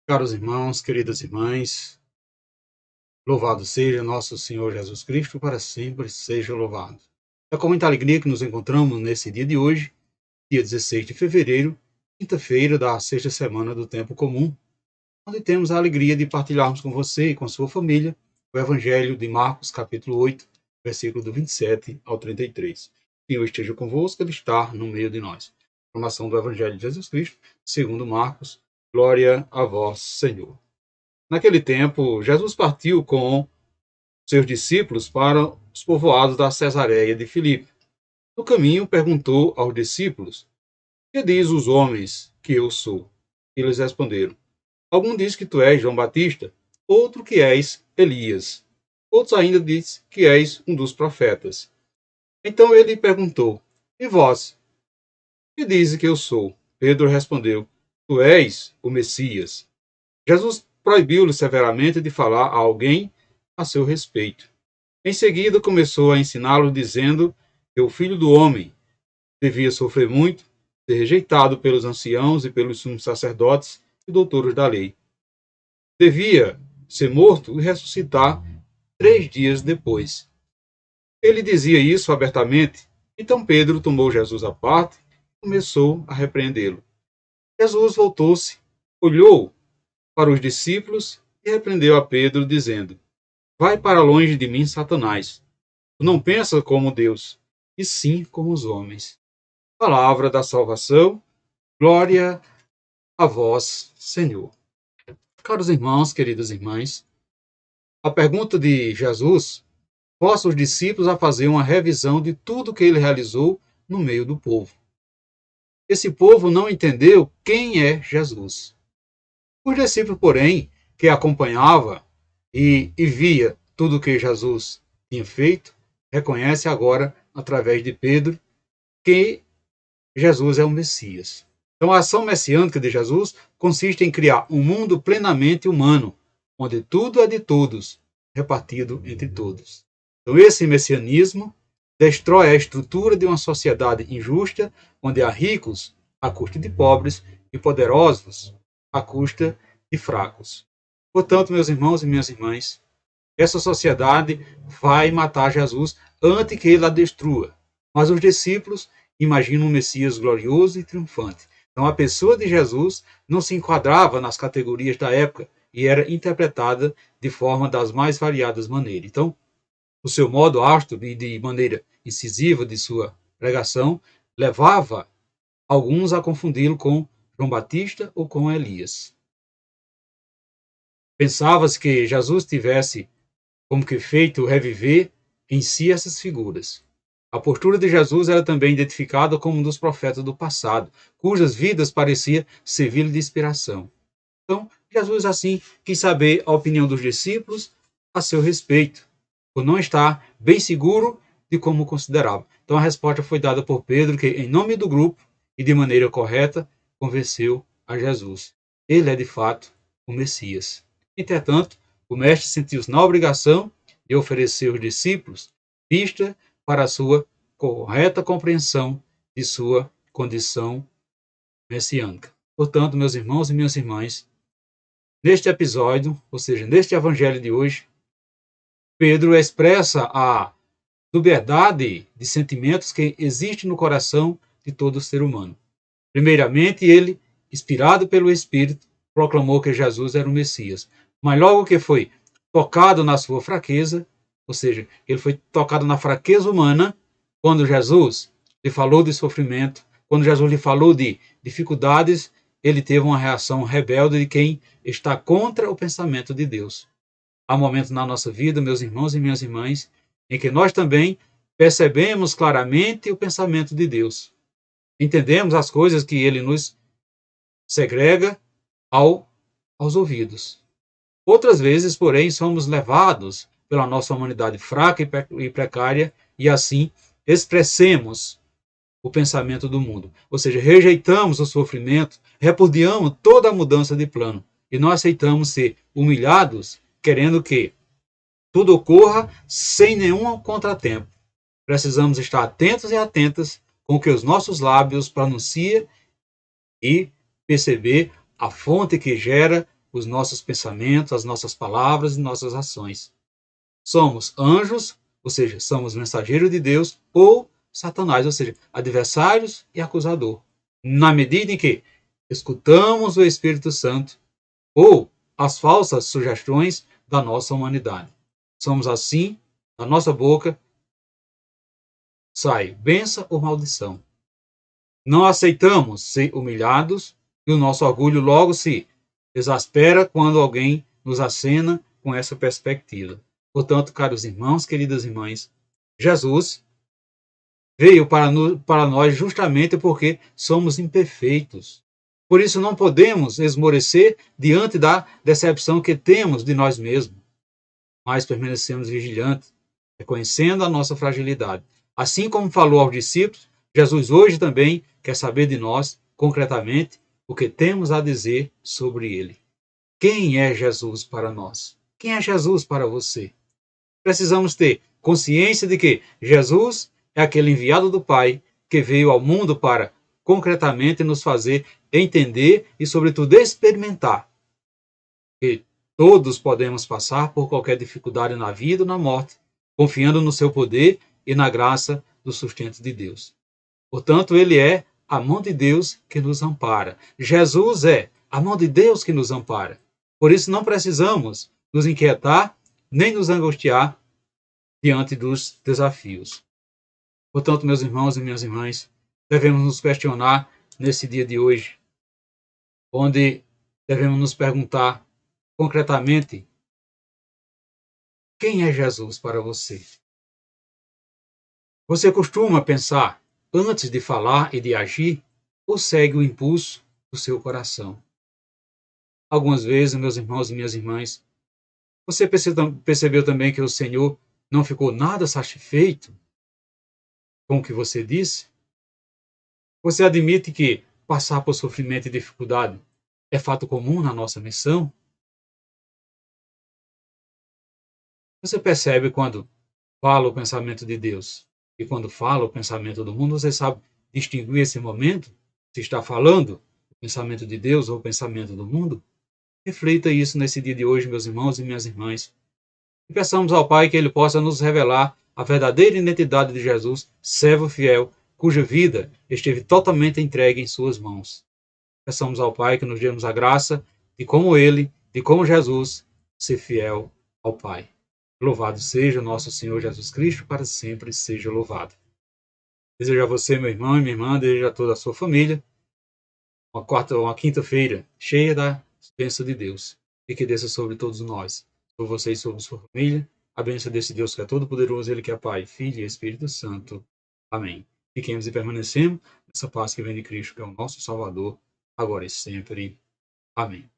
Caros irmãos, queridas irmãs, louvado seja nosso Senhor Jesus Cristo, para sempre seja louvado. É com muita alegria que nos encontramos nesse dia de hoje, dia 16 de fevereiro, quinta-feira da sexta semana do Tempo Comum, onde temos a alegria de partilharmos com você e com sua família o Evangelho de Marcos, capítulo 8, versículo do 27 ao 33. O Senhor esteja convosco, Ele está no meio de nós. Proclamação do Evangelho de Jesus Cristo, segundo Marcos. Glória a vós, Senhor. Naquele tempo, Jesus partiu com seus discípulos para os povoados da Cesareia de Filipe. No caminho, perguntou aos discípulos: Que diz os homens que eu sou? Eles responderam: Algum diz que tu és João Batista, outro que és Elias. Outros ainda diz que és um dos profetas. Então ele perguntou: E vós? Que dizes que eu sou? Pedro respondeu: Tu és o Messias. Jesus proibiu-lhe severamente de falar a alguém a seu respeito. Em seguida, começou a ensiná-lo, dizendo que o Filho do Homem devia sofrer muito, ser rejeitado pelos anciãos e pelos sumos sacerdotes e doutores da lei. Devia ser morto e ressuscitar 3 dias depois. Ele dizia isso abertamente. Então Pedro tomou Jesus à parte e começou a repreendê-lo. Jesus voltou-se, olhou para os discípulos e repreendeu a Pedro, dizendo: Vai para longe de mim, Satanás. Tu não pensas como Deus, e sim como os homens. Palavra da salvação, glória a vós, Senhor. Caros irmãos, queridas irmãs, a pergunta de Jesus força os discípulos a fazer uma revisão de tudo que ele realizou no meio do povo. Esse povo não entendeu quem é Jesus. Os discípulos, porém, que acompanhava e via tudo o que Jesus tinha feito, reconhece agora, através de Pedro, que Jesus é o Messias. Então, a ação messiânica de Jesus consiste em criar um mundo plenamente humano, onde tudo é de todos, repartido entre todos. Então, esse messianismo destrói a estrutura de uma sociedade injusta, onde há ricos à custa de pobres e poderosos à custa de fracos. Portanto, meus irmãos e minhas irmãs, essa sociedade vai matar Jesus antes que ele a destrua. Mas os discípulos imaginam um Messias glorioso e triunfante. Então, a pessoa de Jesus não se enquadrava nas categorias da época e era interpretada de forma das mais variadas maneiras. Então, o seu modo áustero e de maneira incisiva de sua pregação levava alguns a confundi-lo com João Batista ou com Elias. Pensava-se que Jesus tivesse como que feito reviver em si essas figuras. A postura de Jesus era também identificada como um dos profetas do passado, cujas vidas parecia servir de inspiração. Então, Jesus assim quis saber a opinião dos discípulos a seu respeito, por não estar bem seguro de como considerava. Então a resposta foi dada por Pedro, que em nome do grupo e de maneira correta convenceu a Jesus. Ele é de fato o Messias. Entretanto, o mestre sentiu-se na obrigação de oferecer aos discípulos pista para a sua correta compreensão de sua condição messiânica. Portanto, meus irmãos e minhas irmãs, neste episódio, ou seja, neste evangelho de hoje, Pedro expressa a liberdade de sentimentos que existe no coração de todo ser humano. Primeiramente, ele, inspirado pelo Espírito, proclamou que Jesus era o Messias. Mas logo que foi tocado na sua fraqueza, ou seja, ele foi tocado na fraqueza humana, quando Jesus lhe falou de sofrimento, quando Jesus lhe falou de dificuldades, ele teve uma reação rebelde de quem está contra o pensamento de Deus. Há momentos na nossa vida, meus irmãos e minhas irmãs, em que nós também percebemos claramente o pensamento de Deus. Entendemos as coisas que ele nos segrega aos ouvidos. Outras vezes, porém, somos levados pela nossa humanidade fraca e precária e assim expressemos o pensamento do mundo. Ou seja, rejeitamos o sofrimento, repudiamos toda a mudança de plano e não aceitamos ser humilhados, querendo que tudo ocorra sem nenhum contratempo. Precisamos estar atentos e atentas com o que os nossos lábios pronunciam e perceber a fonte que gera os nossos pensamentos, as nossas palavras e nossas ações. Somos anjos, ou seja, somos mensageiros de Deus, ou Satanás, ou seja, adversários e acusador. Na medida em que escutamos o Espírito Santo ou as falsas sugestões da nossa humanidade. Somos assim, da nossa boca sai bênção ou maldição. Não aceitamos ser humilhados e o nosso orgulho logo se exaspera quando alguém nos acena com essa perspectiva. Portanto, caros irmãos, queridas irmãs, Jesus veio para nós justamente porque somos imperfeitos. Por isso não podemos esmorecer diante da decepção que temos de nós mesmos, mas permanecemos vigilantes, reconhecendo a nossa fragilidade. Assim como falou aos discípulos, Jesus hoje também quer saber de nós, concretamente, o que temos a dizer sobre ele. Quem é Jesus para nós? Quem é Jesus para você? Precisamos ter consciência de que Jesus é aquele enviado do Pai que veio ao mundo para, concretamente, nos fazer entender e, sobretudo, experimentar que todos podemos passar por qualquer dificuldade na vida ou na morte, confiando no seu poder e na graça do sustento de Deus. Portanto, ele é a mão de Deus que nos ampara. Jesus é a mão de Deus que nos ampara. Por isso não precisamos nos inquietar nem nos angustiar diante dos desafios. Portanto, meus irmãos e minhas irmãs, devemos nos questionar nesse dia de hoje, onde devemos nos perguntar concretamente: quem é Jesus para você? Você costuma pensar antes de falar e de agir ou segue o impulso do seu coração? Algumas vezes, meus irmãos e minhas irmãs, você percebeu também que o Senhor não ficou nada satisfeito com o que você disse? Você admite que passar por sofrimento e dificuldade é fato comum na nossa missão? Você percebe quando fala o pensamento de Deus e quando fala o pensamento do mundo, você sabe distinguir esse momento? Se está falando o pensamento de Deus ou o pensamento do mundo? Reflita isso nesse dia de hoje, meus irmãos e minhas irmãs. E peçamos ao Pai que Ele possa nos revelar a verdadeira identidade de Jesus, servo fiel, cuja vida esteve totalmente entregue em suas mãos. Peçamos ao Pai que nos dê a graça de, como Ele, de como Jesus, ser fiel ao Pai. Louvado seja o nosso Senhor Jesus Cristo, para sempre seja louvado. Desejo a você, meu irmão e minha irmã, desejo a toda a sua família, uma quinta-feira cheia da bênção de Deus, e que desça sobre todos nós, sobre você e sobre sua família, a bênção desse Deus que é todo-poderoso, Ele que é Pai, Filho e Espírito Santo. Amém. Fiquemos e permanecemos nessa paz que vem de Cristo, que é o nosso Salvador, agora e sempre. Amém.